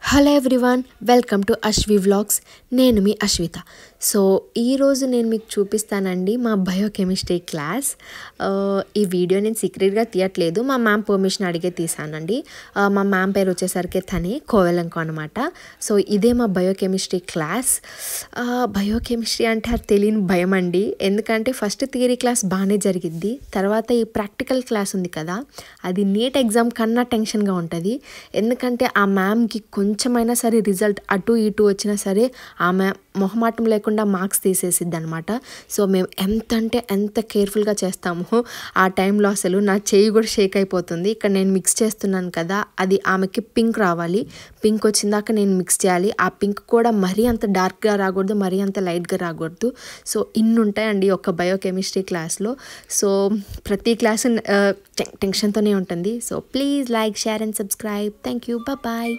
Hello everyone, welcome to Ashwi vlogs. నేను మీ Ashwitha. So ఈరోజు నేను మీకు చూపిస్తానండి మా బయోకెమిస్ట్రీ క్లాస్. ఈ వీడియో నేను సీక్రెట్గా తీయట్లేదు, మా మ్యామ్ పర్మిషన్ అడిగే తీసానండి. మా మ్యామ్ పేరు వచ్చేసరికి తనే కోవెలంకో అనమాట. సో ఇదే మా బయోకెమిస్ట్రీ క్లాస్. బయోకెమిస్ట్రీ అంటే అది తెలియని భయం అండి, ఎందుకంటే ఫస్ట్ థియరీ క్లాస్ బాగానే జరిగిద్ది, తర్వాత ఈ ప్రాక్టికల్ క్లాస్ ఉంది కదా, అది నీట్ ఎగ్జామ్ కన్నా టెన్షన్గా ఉంటుంది. ఎందుకంటే ఆ మ్యామ్కి కొంచెమైనా సరే రిజల్ట్ అటు ఇటు వచ్చినా సరే ఆమె మొహమాటం లేకుండా మార్క్స్ తీసేసిద్ది అనమాట. సో మేము ఎంత అంటే ఎంత కేర్ఫుల్గా చేస్తామో ఆ టైంలో అసలు నా చేయి కూడా షేక్ అయిపోతుంది. ఇక్కడ నేను మిక్స్ చేస్తున్నాను కదా, అది ఆమెకి పింక్ రావాలి. పింక్ వచ్చిందాక నేను మిక్స్ చేయాలి. ఆ పింక్ కూడా మరీ అంత డార్క్గా రాకూడదు, మరీ అంత లైట్గా రాకూడదు. సో ఇన్ని ఉంటాయండి ఒక బయోకెమిస్ట్రీ క్లాస్లో. సో ప్రతి క్లాసు టెన్షన్తోనే ఉంటుంది. So please like, share and subscribe. Thank you, bye.